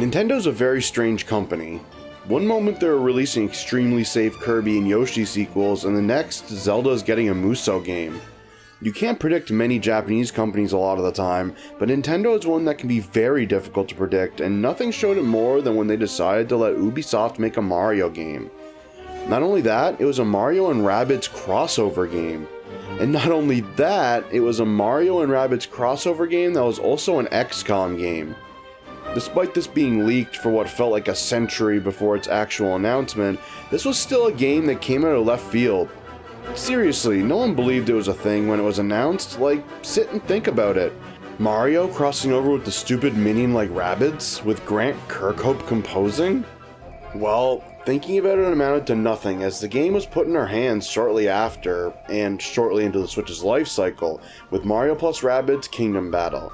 Nintendo's a very strange company. One moment they're releasing extremely safe Kirby and Yoshi sequels, and the next, Zelda's getting a Musou game. You can't predict many Japanese companies a lot of the time, but Nintendo is one that can be very difficult to predict, and nothing showed it more than when they decided to let Ubisoft make a Mario game. Not only that, it was a Mario and Rabbids crossover game. And not only that, it was a Mario and Rabbids crossover game that was also an XCOM game. Despite this being leaked for what felt like a century before its actual announcement, this was still a game that came out of left field. Seriously, no one believed it was a thing when it was announced. Like, sit and think about it. Mario crossing over with the stupid minion like Rabbids, with Grant Kirkhope composing? Well, thinking about it amounted to nothing, as the game was put in our hands shortly after, and shortly into the Switch's life cycle, with Mario plus Rabbids Kingdom Battle.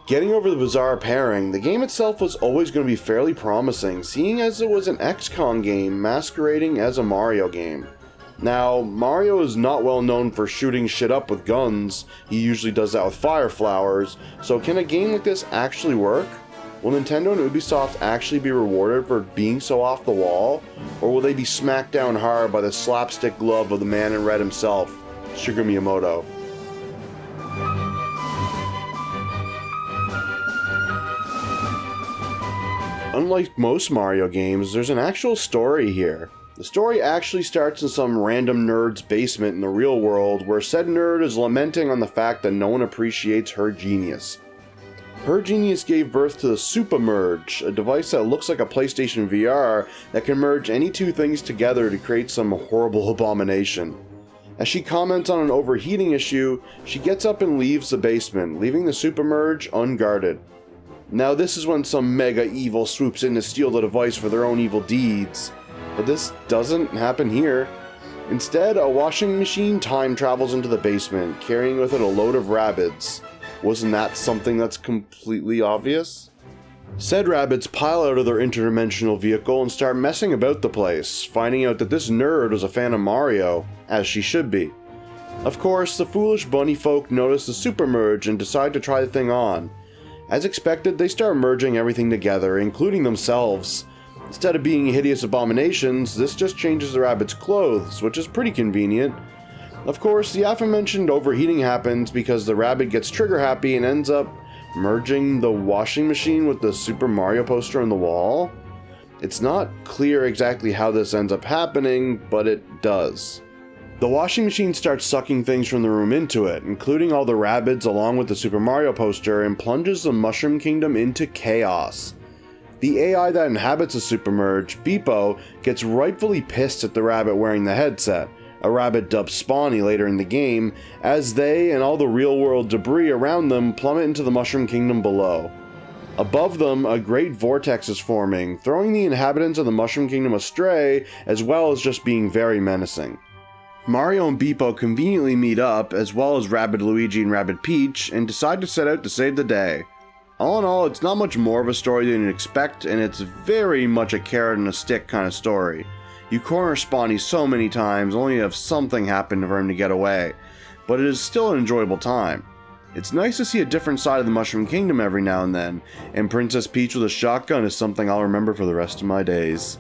Getting over the bizarre pairing, the game itself was always going to be fairly promising, seeing as it was an XCOM game masquerading as a Mario game. Now, Mario is not well known for shooting shit up with guns, he usually does that with fire flowers, so can a game like this actually work? Will Nintendo and Ubisoft actually be rewarded for being so off the wall? Or will they be smacked down hard by the slapstick glove of the man in red himself, Shigeru Miyamoto? Unlike most Mario games, there's an actual story here. The story actually starts in some random nerd's basement in the real world, where said nerd is lamenting on the fact that no one appreciates her genius. Her genius gave birth to the Super Merge, a device that looks like a PlayStation VR that can merge any two things together to create some horrible abomination. As she comments on an overheating issue, she gets up and leaves the basement, leaving the Super Merge unguarded. Now this is when some mega evil swoops in to steal the device for their own evil deeds. But this doesn't happen here. Instead, a washing machine time travels into the basement, carrying with it a load of Rabbids. Wasn't that something that's completely obvious? Said Rabbids pile out of their interdimensional vehicle and start messing about the place, finding out that this nerd was a fan of Mario, as she should be. Of course, the foolish bunny folk notice the Super Merge and decide to try the thing on. As expected, they start merging everything together, including themselves. Instead of being hideous abominations, this just changes the Rabbids' clothes, which is pretty convenient. Of course, the aforementioned overheating happens because the Rabbid gets trigger happy and ends up merging the washing machine with the Super Mario poster on the wall. It's not clear exactly how this ends up happening, but it does. The washing machine starts sucking things from the room into it, including all the Rabbids along with the Super Mario poster, and plunges the Mushroom Kingdom into chaos. The AI that inhabits the Super Merge, Beepo, gets rightfully pissed at the rabbit wearing the headset, a rabbit dubbed Spawny later in the game, as they and all the real-world debris around them plummet into the Mushroom Kingdom below. Above them, a great vortex is forming, throwing the inhabitants of the Mushroom Kingdom astray, as well as just being very menacing. Mario and Beepo conveniently meet up, as well as Rabbid Luigi and Rabbid Peach, and decide to set out to save the day. All in all, it's not much more of a story than you'd expect, and it's very much a carrot and a stick kind of story. You corner Spawny so many times, only to have something happen for him to get away, but it is still an enjoyable time. It's nice to see a different side of the Mushroom Kingdom every now and then, and Princess Peach with a shotgun is something I'll remember for the rest of my days.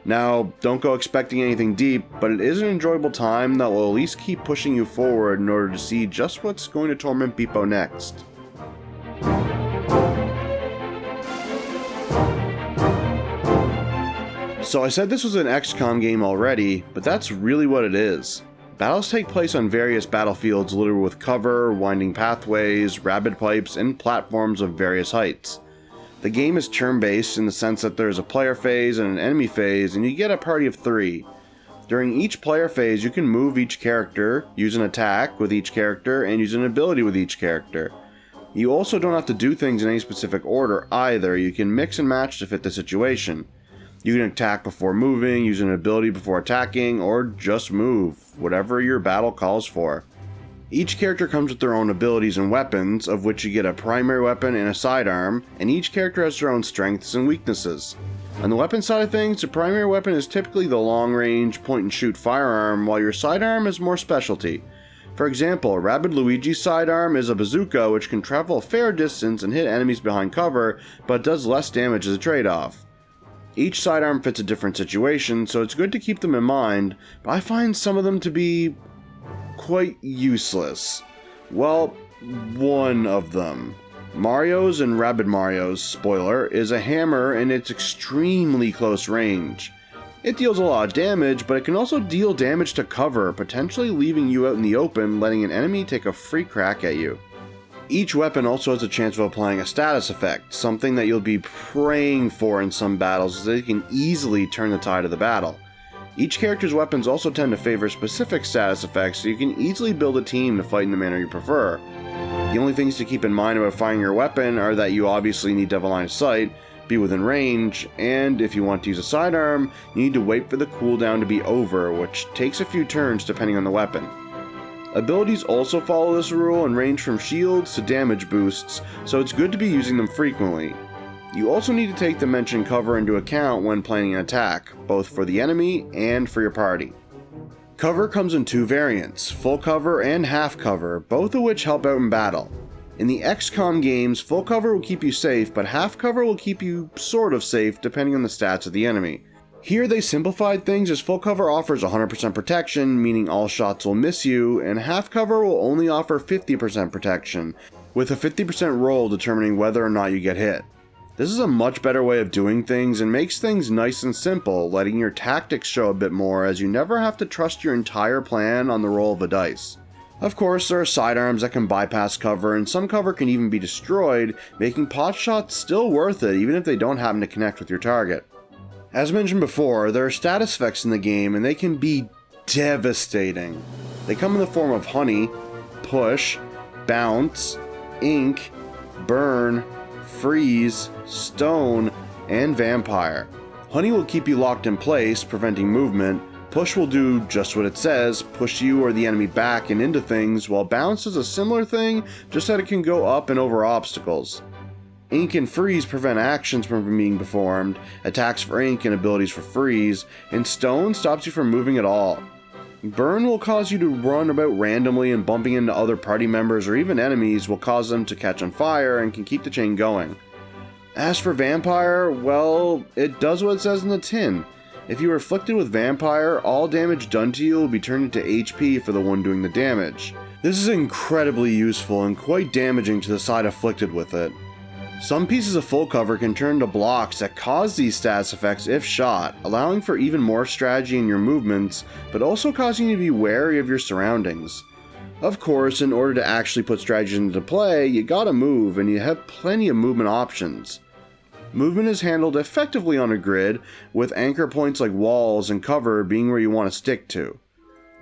Now, don't go expecting anything deep, but it is an enjoyable time that will at least keep pushing you forward in order to see just what's going to torment Beepo next. So I said this was an XCOM game already, but that's really what it is. Battles take place on various battlefields littered with cover, winding pathways, rabbit pipes, and platforms of various heights. The game is turn-based in the sense that there's a player phase and an enemy phase, and you get a party of 3. During each player phase, you can move each character, use an attack with each character, and use an ability with each character. You also don't have to do things in any specific order either, you can mix and match to fit the situation. You can attack before moving, use an ability before attacking, or just move, whatever your battle calls for. Each character comes with their own abilities and weapons, of which you get a primary weapon and a sidearm, and each character has their own strengths and weaknesses. On the weapon side of things, the primary weapon is typically the long-range, point-and-shoot firearm, while your sidearm is more specialty. For example, Rabid Luigi's sidearm is a bazooka which can travel a fair distance and hit enemies behind cover, but does less damage as a trade-off. Each sidearm fits a different situation, so it's good to keep them in mind, but I find some of them to be quite useless. Well, one of them. Mario's and Rabid Mario's, spoiler, is a hammer and it's extremely close range. It deals a lot of damage, but it can also deal damage to cover, potentially leaving you out in the open, letting an enemy take a free crack at you. Each weapon also has a chance of applying a status effect, something that you'll be praying for in some battles, as they can easily turn the tide of the battle. Each character's weapons also tend to favor specific status effects, so you can easily build a team to fight in the manner you prefer. The only things to keep in mind about firing your weapon are that you obviously need to have a line of sight, be within range, and if you want to use a sidearm, you need to wait for the cooldown to be over, which takes a few turns depending on the weapon. Abilities also follow this rule and range from shields to damage boosts, so it's good to be using them frequently. You also need to take the mentioned cover into account when planning an attack, both for the enemy and for your party. Cover comes in two variants, full cover and half cover, both of which help out in battle. In the XCOM games, full cover will keep you safe, but half cover will keep you sort of safe depending on the stats of the enemy. Here they simplified things as full cover offers 100% protection, meaning all shots will miss you, and half cover will only offer 50% protection, with a 50% roll determining whether or not you get hit. This is a much better way of doing things and makes things nice and simple, letting your tactics show a bit more as you never have to trust your entire plan on the roll of a dice. Of course, there are sidearms that can bypass cover, and some cover can even be destroyed, making pot shots still worth it even if they don't happen to connect with your target. As mentioned before, there are status effects in the game and they can be devastating. They come in the form of honey, push, bounce, ink, burn, freeze, stone, and vampire. Honey will keep you locked in place, preventing movement. Push will do just what it says, push you or the enemy back and into things, while bounce is a similar thing, just that it can go up and over obstacles. Ink and freeze prevent actions from being performed, attacks for ink and abilities for freeze, and stone stops you from moving at all. Burn will cause you to run about randomly, and bumping into other party members or even enemies will cause them to catch on fire and can keep the chain going. As for vampire, well, it does what it says in the tin. If you are afflicted with vampire, all damage done to you will be turned into HP for the one doing the damage. This is incredibly useful and quite damaging to the side afflicted with it. Some pieces of full cover can turn to blocks that cause these status effects if shot, allowing for even more strategy in your movements, but also causing you to be wary of your surroundings. Of course, in order to actually put strategy into play, you gotta move, and you have plenty of movement options. Movement is handled effectively on a grid, with anchor points like walls and cover being where you want to stick to.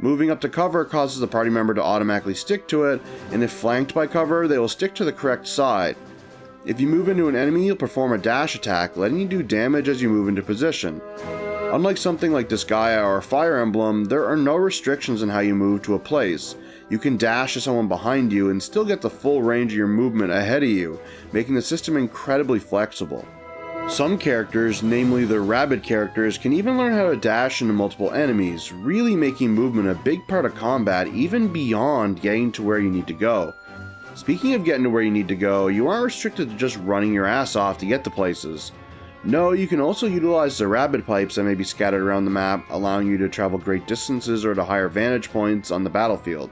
Moving up to cover causes the party member to automatically stick to it, and if flanked by cover, they will stick to the correct side. If you move into an enemy, you'll perform a dash attack, letting you do damage as you move into position. Unlike something like Disgaea or Fire Emblem, there are no restrictions on how you move to a place. You can dash to someone behind you and still get the full range of your movement ahead of you, making the system incredibly flexible. Some characters, namely the Rabbid characters, can even learn how to dash into multiple enemies, really making movement a big part of combat even beyond getting to where you need to go. Speaking of getting to where you need to go, you aren't restricted to just running your ass off to get to places. No, you can also utilize the Rabbid pipes that may be scattered around the map, allowing you to travel great distances or to higher vantage points on the battlefield.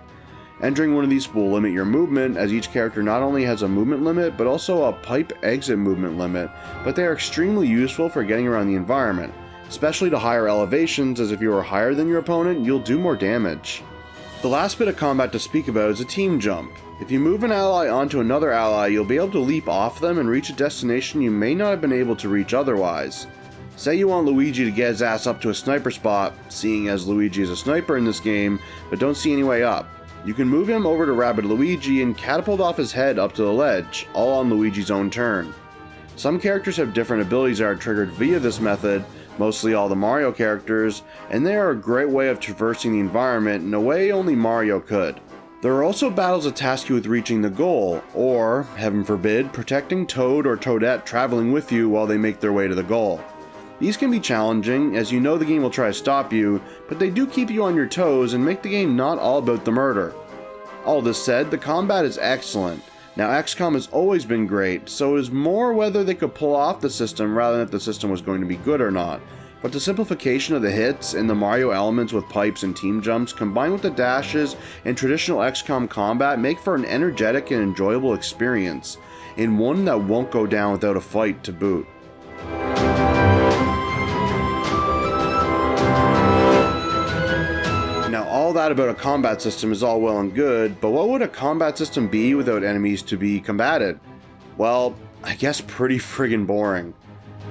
Entering one of these will limit your movement, as each character not only has a movement limit, but also a pipe exit movement limit, but they are extremely useful for getting around the environment, especially to higher elevations, as if you are higher than your opponent, you'll do more damage. The last bit of combat to speak about is a team jump. If you move an ally onto another ally, you'll be able to leap off them and reach a destination you may not have been able to reach otherwise. Say you want Luigi to get his ass up to a sniper spot, seeing as Luigi is a sniper in this game, but don't see any way up. You can move him over to Rabid Luigi and catapult off his head up to the ledge, all on Luigi's own turn. Some characters have different abilities that are triggered via this method, mostly all the Mario characters, and they are a great way of traversing the environment in a way only Mario could. There are also battles that task you with reaching the goal, or, heaven forbid, protecting Toad or Toadette traveling with you while they make their way to the goal. These can be challenging, as you know the game will try to stop you, but they do keep you on your toes and make the game not all about the murder. All this said, the combat is excellent. Now XCOM has always been great, so it is more whether they could pull off the system rather than if the system was going to be good or not. But the simplification of the hits and the Mario elements with pipes and team jumps combined with the dashes and traditional XCOM combat make for an energetic and enjoyable experience, and one that won't go down without a fight to boot. Now all that about a combat system is all well and good, but what would a combat system be without enemies to be combated? Well, I guess pretty friggin' boring.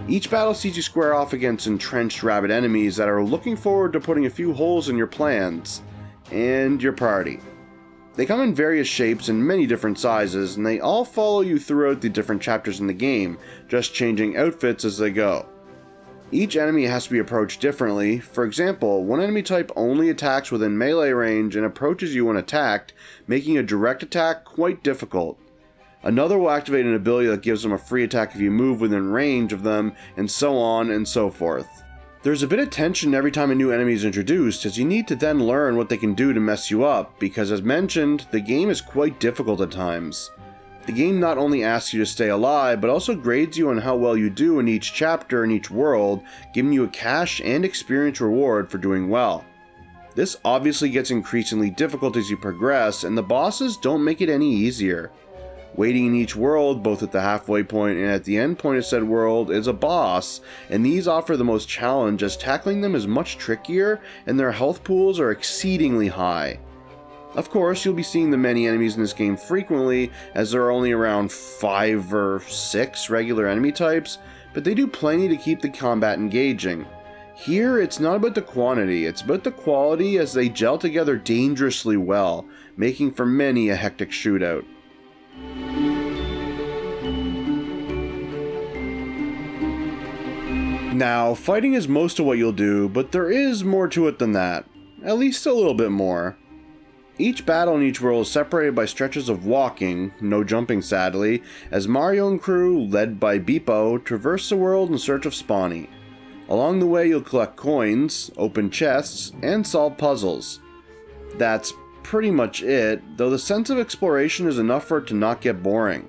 Each battle sees you square off against entrenched rabid enemies that are looking forward to putting a few holes in your plans and your party. They come in various shapes and many different sizes, and they all follow you throughout the different chapters in the game, just changing outfits as they go. Each enemy has to be approached differently. For example, one enemy type only attacks within melee range and approaches you when attacked, making a direct attack quite difficult. Another will activate an ability that gives them a free attack if you move within range of them, and so on and so forth. There's a bit of tension every time a new enemy is introduced, as you need to then learn what they can do to mess you up, because as mentioned, the game is quite difficult at times. The game not only asks you to stay alive, but also grades you on how well you do in each chapter and each world, giving you a cash and experience reward for doing well. This obviously gets increasingly difficult as you progress, and the bosses don't make it any easier. Waiting in each world, both at the halfway point and at the end point of said world, is a boss, and these offer the most challenge as tackling them is much trickier and their health pools are exceedingly high. Of course, you'll be seeing the many enemies in this game frequently, as there are only around 5 or 6 regular enemy types, but they do plenty to keep the combat engaging. Here, it's not about the quantity, it's about the quality as they gel together dangerously well, making for many a hectic shootout. Now, fighting is most of what you'll do, but there is more to it than that. At least a little bit more. Each battle in each world is separated by stretches of walking, no jumping sadly, as Mario and crew, led by Beepo, traverse the world in search of Spawny. Along the way you'll collect coins, open chests, and solve puzzles. That's pretty much it, though the sense of exploration is enough for it to not get boring.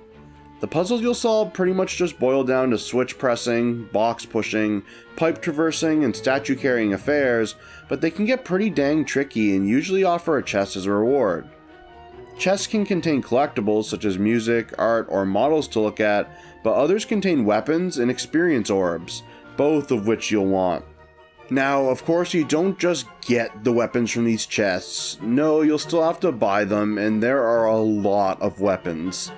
The puzzles you'll solve pretty much just boil down to switch pressing, box pushing, pipe traversing, and statue carrying affairs, but they can get pretty dang tricky and usually offer a chest as a reward. Chests can contain collectibles such as music, art, or models to look at, but others contain weapons and experience orbs, both of which you'll want. Now, of course, you don't just get the weapons from these chests. No, you'll still have to buy them, and there are a lot of weapons.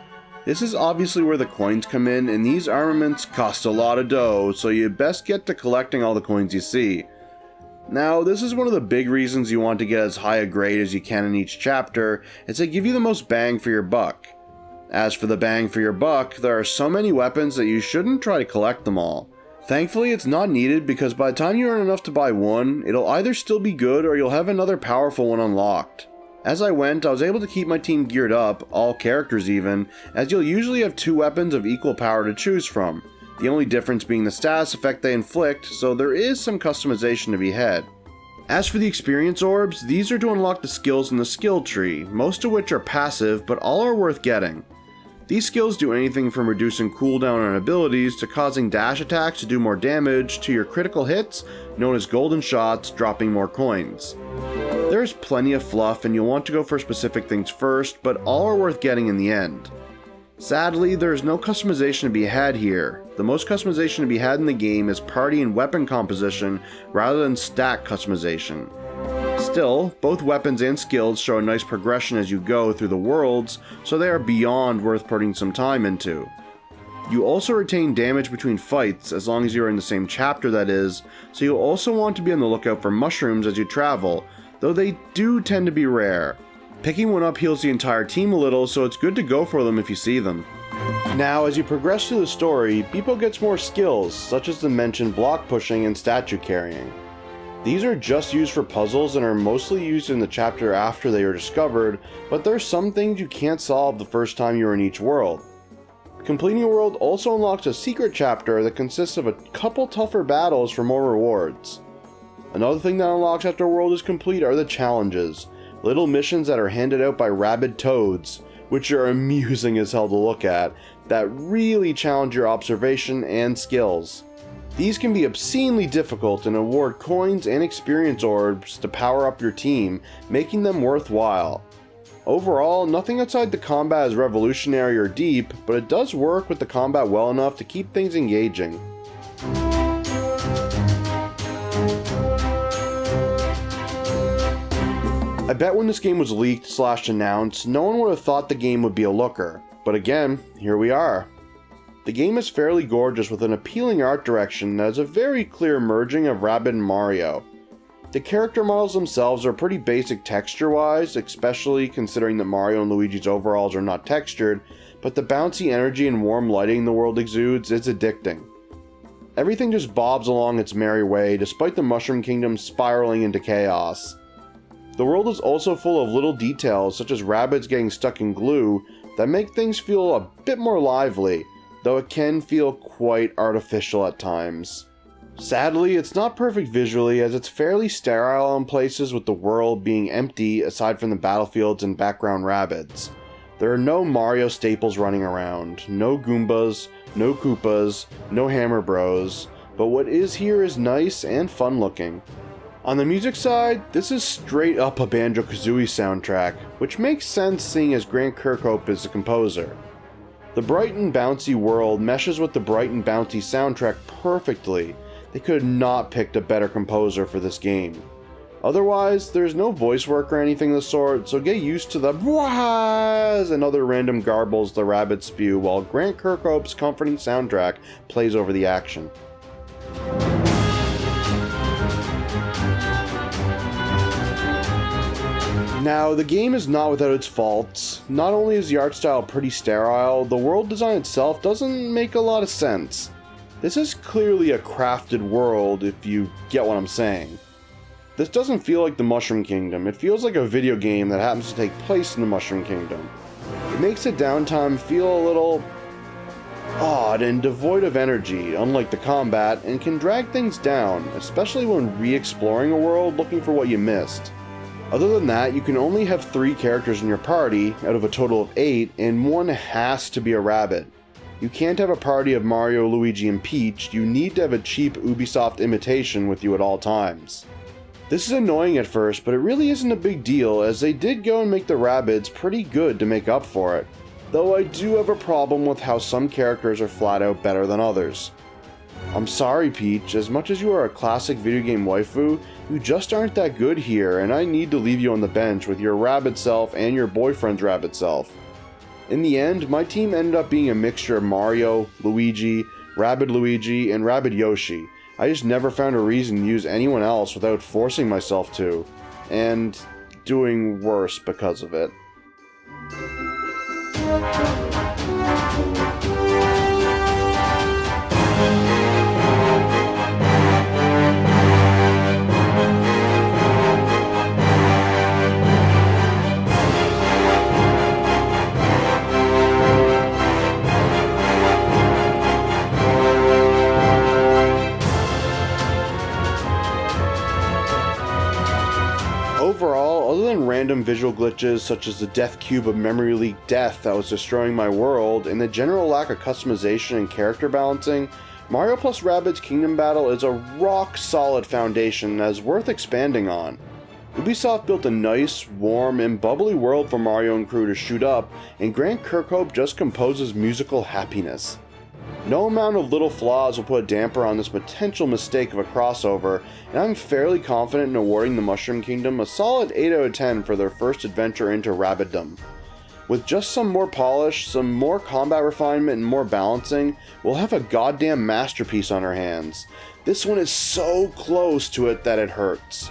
This is obviously where the coins come in, and these armaments cost a lot of dough, so you best get to collecting all the coins you see. Now, this is one of the big reasons you want to get as high a grade as you can in each chapter, as they give you the most bang for your buck. As for the bang for your buck, there are so many weapons that you shouldn't try to collect them all. Thankfully, it's not needed because by the time you earn enough to buy one, it'll either still be good or you'll have another powerful one unlocked. As I went, I was able to keep my team geared up, all characters even, as you'll usually have 2 weapons of equal power to choose from, the only difference being the status effect they inflict, so there is some customization to be had. As for the experience orbs, these are to unlock the skills in the skill tree, most of which are passive, but all are worth getting. These skills do anything from reducing cooldown on abilities to causing dash attacks to do more damage to your critical hits, known as golden shots, dropping more coins. There's plenty of fluff and you'll want to go for specific things first, but all are worth getting in the end. Sadly, there is no customization to be had here. The most customization to be had in the game is party and weapon composition rather than stat customization. Still, both weapons and skills show a nice progression as you go through the worlds, so they are beyond worth putting some time into. You also retain damage between fights as long as you are in the same chapter, that is, so you'll also want to be on the lookout for mushrooms as you travel, though they do tend to be rare. Picking one up heals the entire team a little, so it's good to go for them if you see them. Now, as you progress through the story, Beepo gets more skills, such as the mentioned block pushing and statue carrying. These are just used for puzzles and are mostly used in the chapter after they are discovered, but there's some things you can't solve the first time you're in each world. Completing a world also unlocks a secret chapter that consists of a couple tougher battles for more rewards. Another thing that unlocks after a world is complete are the challenges. little missions that are handed out by rabid toads, which are amusing as hell to look at, that really challenge your observation and skills. These can be obscenely difficult and award coins and experience orbs to power up your team, making them worthwhile. Overall, nothing outside the combat is revolutionary or deep, but it does work with the combat well enough to keep things engaging. I bet when this game was leaked/announced, no one would have thought the game would be a looker, but again, here we are. The game is fairly gorgeous with an appealing art direction that has a very clear merging of Rabbids and Mario. The character models themselves are pretty basic texture-wise, especially considering that Mario and Luigi's overalls are not textured, but the bouncy energy and warm lighting the world exudes is addicting. Everything just bobs along its merry way, despite the Mushroom Kingdom spiraling into chaos. The world is also full of little details, such as Rabbids getting stuck in glue, that make things feel a bit more lively, though it can feel quite artificial at times. Sadly, it's not perfect visually, as it's fairly sterile in places, with the world being empty aside from the battlefields and background Rabbids. There are no Mario staples running around, no Goombas, no Koopas, no Hammer Bros, but what is here is nice and fun looking. On the music side, this is straight up a Banjo-Kazooie soundtrack, which makes sense seeing as Grant Kirkhope is the composer. The bright and bouncy world meshes with the bright and bouncy soundtrack perfectly. They could have not picked a better composer for this game. Otherwise, there's no voice work or anything of the sort, so get used to the BWAAAAAAHs and other random garbles the Rabbids spew while Grant Kirkhope's comforting soundtrack plays over the action. Now, the game is not without its faults. Not only is the art style pretty sterile, the world design itself doesn't make a lot of sense. This is clearly a crafted world, if you get what I'm saying. This doesn't feel like the Mushroom Kingdom, it feels like a video game that happens to take place in the Mushroom Kingdom. It makes the downtime feel a little odd and devoid of energy, unlike the combat, and can drag things down, especially when re-exploring a world looking for what you missed. Other than that, you can only have 3 characters in your party, out of a total of 8, and one has to be a Rabbid. You can't have a party of Mario, Luigi, and Peach, you need to have a cheap Ubisoft imitation with you at all times. This is annoying at first, but it really isn't a big deal, as they did go and make the Rabbids pretty good to make up for it, though I do have a problem with how some characters are flat out better than others. I'm sorry, Peach, as much as you are a classic video game waifu, you just aren't that good here, and I need to leave you on the bench with your Rabbid self and your boyfriend's Rabbid self. In the end, my team ended up being a mixture of Mario, Luigi, Rabbid Luigi, and Rabbid Yoshi. I just never found a reason to use anyone else without forcing myself to, and doing worse because of it. Overall, other than random visual glitches such as the death cube of memory leak death that was destroying my world, and the general lack of customization and character balancing, Mario plus Rabbids Kingdom Battle is a rock-solid foundation that is worth expanding on. Ubisoft built a nice, warm, and bubbly world for Mario and crew to shoot up, and Grant Kirkhope just composes musical happiness. No amount of little flaws will put a damper on this potential mistake of a crossover, and I'm fairly confident in awarding the Mushroom Kingdom a solid 8 out of 10 for their first adventure into Rabbiddom. With just some more polish, some more combat refinement, and more balancing, we'll have a goddamn masterpiece on our hands. This one is so close to it that it hurts.